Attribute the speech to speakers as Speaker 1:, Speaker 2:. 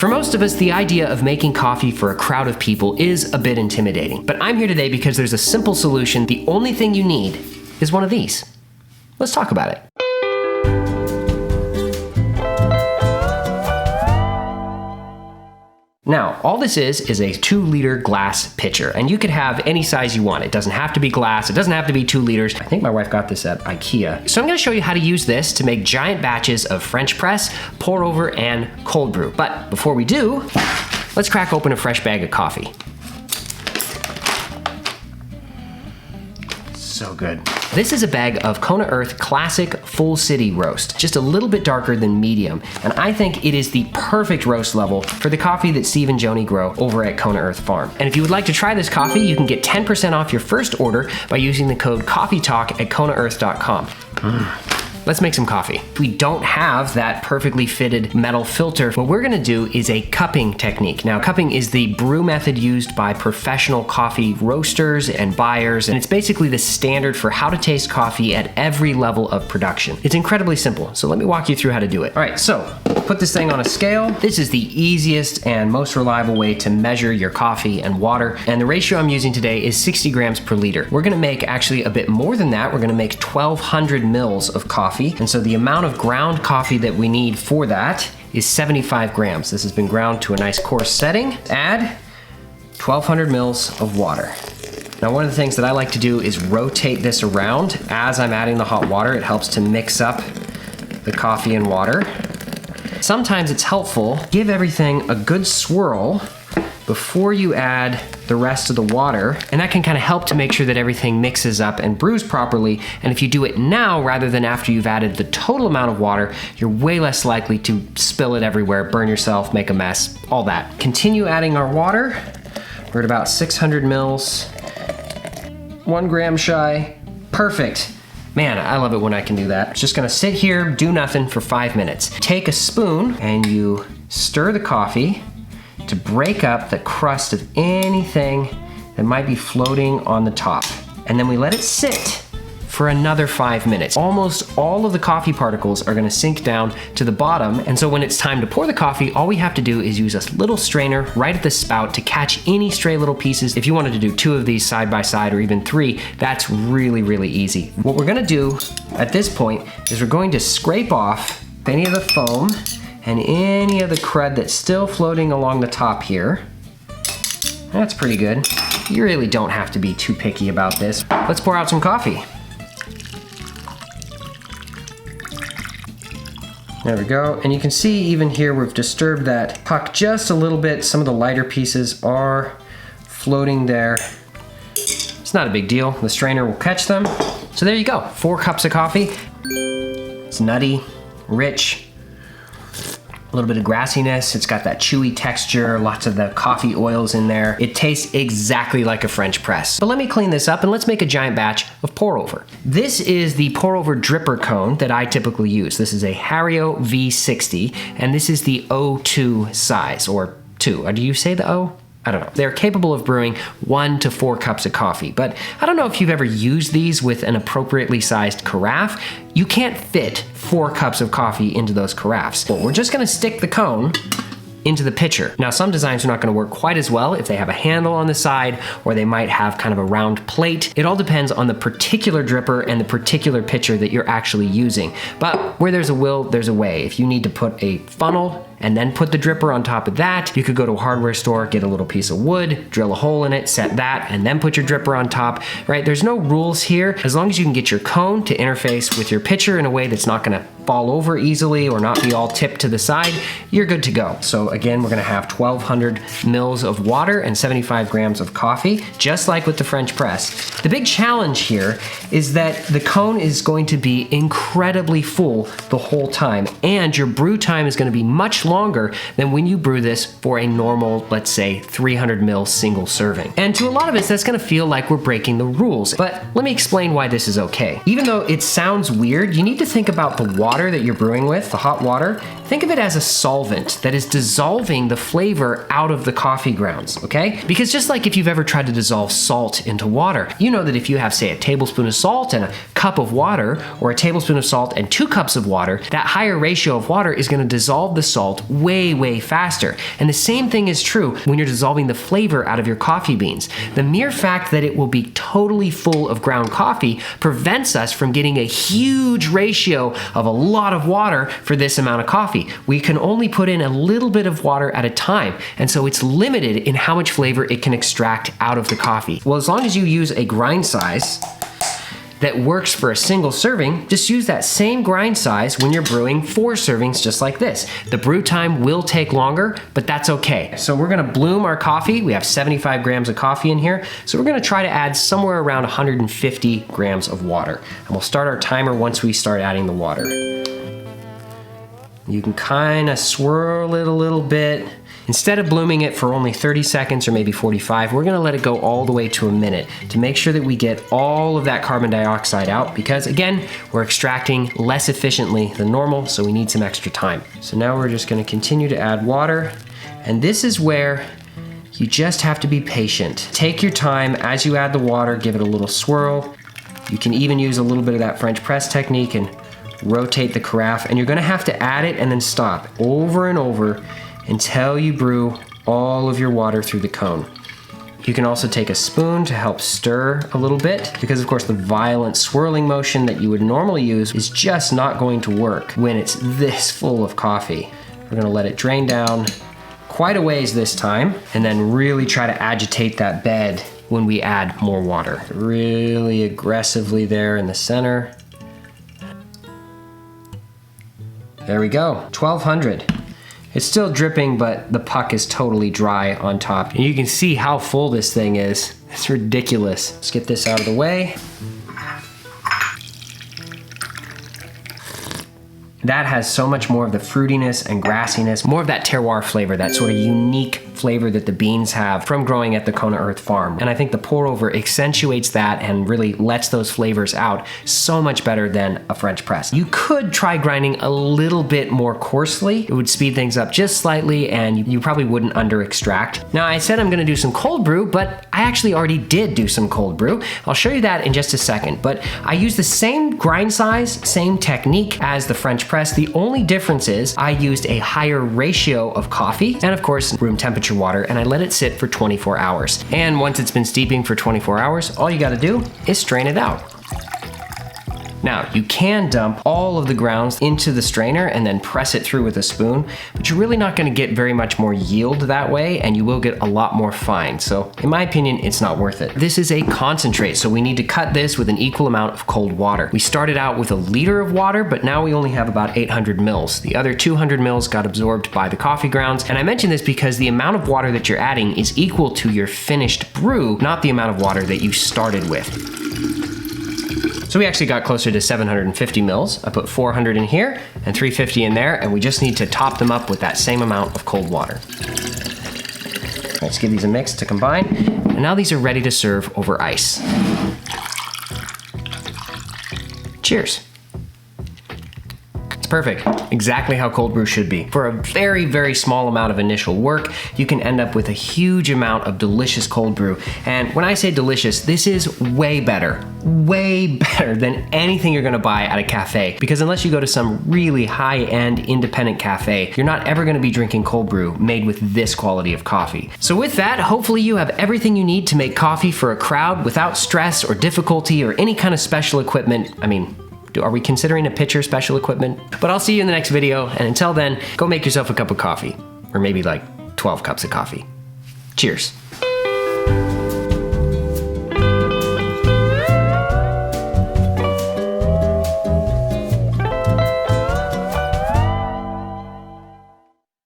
Speaker 1: For most of us, the idea of making coffee for a crowd of people is a bit intimidating. But I'm here today because there's a simple solution. The only thing you need is one of these. Let's talk about it. Now, all this is a 2-liter glass pitcher, and you could have any size you want. It doesn't have to be glass, it doesn't have to be 2 liters. I think my wife got this at IKEA. So I'm gonna show you how to use this to make giant batches of French press, pour over, and cold brew. But before we do, let's crack open a fresh bag of coffee. So good. This is a bag of Kona Earth Classic Full City Roast, just a little bit darker than medium, and I think it is the perfect roast level for the coffee that Steve and Joanie grow over at Kona Earth Farm. And if you would like to try this coffee, you can get 10% off your first order by using the code COFFEETALK at KonaEarth.com. Let's make some coffee. If we don't have that perfectly fitted metal filter, what we're gonna do is a cupping technique. Now, cupping is the brew method used by professional coffee roasters and buyers, and it's basically the standard for how to taste coffee at every level of production. It's incredibly simple, so let me walk you through how to do it. All right, so put this thing on a scale. This is the easiest and most reliable way to measure your coffee and water, and the ratio I'm using today is 60 grams per liter. We're gonna make actually a bit more than that. We're gonna make 1,200 mils of coffee. And so the amount of ground coffee that we need for that is 75 grams. This has been ground to a nice coarse setting. Add 1,200 mils of water. Now, one of the things that I like to do is rotate this around as I'm adding the hot water. It helps to mix up the coffee and water. Sometimes it's helpful, give everything a good swirl before you add the rest of the water, and that can kind of help to make sure that everything mixes up and brews properly. And if you do it now rather than after you've added the total amount of water, you're way less likely to spill it everywhere, burn yourself, make a mess, all that. Continue adding our water. We're at about 600 mils, 1 gram shy, perfect. Man, I love it when I can do that. Just gonna sit here, do nothing for 5 minutes. Take a spoon and you stir the coffee to break up the crust of anything that might be floating on the top. And then we let it sit for another 5 minutes. Almost all of the coffee particles are gonna sink down to the bottom, and so when it's time to pour the coffee, all we have to do is use a little strainer right at the spout to catch any stray little pieces. If you wanted to do 2 of these side by side or even 3, that's really, really easy. What we're gonna do at this point is we're going to scrape off any of the foam and any of the crud that's still floating along the top here. That's pretty good. You really don't have to be too picky about this. Let's pour out some coffee. There we go, and you can see even here we've disturbed that puck just a little bit. Some of the lighter pieces are floating there. It's not a big deal, the strainer will catch them. So there you go, 4 cups of coffee. It's nutty, rich, a little bit of grassiness. It's got that chewy texture, lots of the coffee oils in there. It tastes exactly like a French press. But let me clean this up and let's make a giant batch of pour over. This is the pour over dripper cone that I typically use. This is a Hario V60, and this is the O2 size, or 2. Or do you say the O? I don't know. They're capable of brewing 1 to 4 cups of coffee, but I don't know if you've ever used these with an appropriately sized carafe. You can't fit 4 cups of coffee into those carafes. Well, we're just gonna stick the cone into the pitcher. Now, some designs are not gonna work quite as well if they have a handle on the side, or they might have kind of a round plate. It all depends on the particular dripper and the particular pitcher that you're actually using. But where there's a will, there's a way. If you need to put a funnel and then put the dripper on top of that, you could go to a hardware store, get a little piece of wood, drill a hole in it, set that, and then put your dripper on top, right? There's no rules here. As long as you can get your cone to interface with your pitcher in a way that's not gonna fall over easily or not be all tipped to the side, you're good to go. So again, we're gonna have 1,200 mils of water and 75 grams of coffee, just like with the French press. The big challenge here is that the cone is going to be incredibly full the whole time, and your brew time is gonna be much longer than when you brew this for a normal, let's say, 300 ml single serving. And to a lot of us, that's gonna feel like we're breaking the rules, but let me explain why this is okay. Even though it sounds weird, you need to think about the water water that you're brewing with, the hot water, think of it as a solvent that is dissolving the flavor out of the coffee grounds, okay? Because just like if you've ever tried to dissolve salt into water, you know that if you have, say, a tablespoon of salt and a cup of water, or a tablespoon of salt and 2 cups of water, that higher ratio of water is gonna dissolve the salt way, way faster. And the same thing is true when you're dissolving the flavor out of your coffee beans. The mere fact that it will be totally full of ground coffee prevents us from getting a huge ratio of a lot of water for this amount of coffee. We can only put in a little bit of water at a time, and so it's limited in how much flavor it can extract out of the coffee. Well, as long as you use a grind size that works for a single serving, just use that same grind size when you're brewing 4 servings just like this. The brew time will take longer, but that's okay. So we're gonna bloom our coffee. We have 75 grams of coffee in here. So we're gonna try to add somewhere around 150 grams of water. And we'll start our timer once we start adding the water. You can kind of swirl it a little bit. Instead of blooming it for only 30 seconds or maybe 45, we're gonna let it go all the way to a minute to make sure that we get all of that carbon dioxide out, because again, we're extracting less efficiently than normal, so we need some extra time. So now we're just gonna continue to add water, and this is where you just have to be patient. Take your time as you add the water, give it a little swirl. You can even use a little bit of that French press technique and rotate the carafe, and you're gonna have to add it and then stop over and over until you brew all of your water through the cone. You can also take a spoon to help stir a little bit, because of course the violent swirling motion that you would normally use is just not going to work when it's this full of coffee. We're gonna let it drain down quite a ways this time, and then really try to agitate that bed when we add more water. Really aggressively there in the center. There we go, 1200. It's still dripping, but the puck is totally dry on top. And you can see how full this thing is. It's ridiculous. Let's get this out of the way. That has so much more of the fruitiness and grassiness, more of that terroir flavor, that sort of unique flavor that the beans have from growing at the Kona Earth farm. And I think the pour over accentuates that and really lets those flavors out so much better than a French press. You could try grinding a little bit more coarsely. It would speed things up just slightly, and you probably wouldn't under extract. Now, I said I'm gonna do some cold brew, but I actually already did do some cold brew. I'll show you that in just a second, but I use the same grind size, same technique as the French press. The only difference is I used a higher ratio of coffee and of course room temperature water, and I let it sit for 24 hours. And once it's been steeping for 24 hours, all you gotta do is strain it out. Now, you can dump all of the grounds into the strainer and then press it through with a spoon, but you're really not gonna get very much more yield that way, and you will get a lot more fine. So in my opinion, it's not worth it. This is a concentrate, so we need to cut this with an equal amount of cold water. We started out with 1 liter of water, but now we only have about 800 mils. The other 200 mils got absorbed by the coffee grounds, and I mention this because the amount of water that you're adding is equal to your finished brew, not the amount of water that you started with. So we actually got closer to 750 mils. I put 400 in here and 350 in there, and we just need to top them up with that same amount of cold water. Let's give these a mix to combine. And now these are ready to serve over ice. Cheers. Perfect. Exactly how cold brew should be. For a very, very small amount of initial work, you can end up with a huge amount of delicious cold brew. And when I say delicious, this is way better than anything you're gonna buy at a cafe. Because unless you go to some really high-end independent cafe, you're not ever gonna be drinking cold brew made with this quality of coffee. So with that, hopefully you have everything you need to make coffee for a crowd without stress or difficulty or any kind of special equipment. I mean, are we considering a pitcher special equipment? But I'll see you in the next video, and until then, go make yourself a cup of coffee. Or maybe like 12 cups of coffee. Cheers.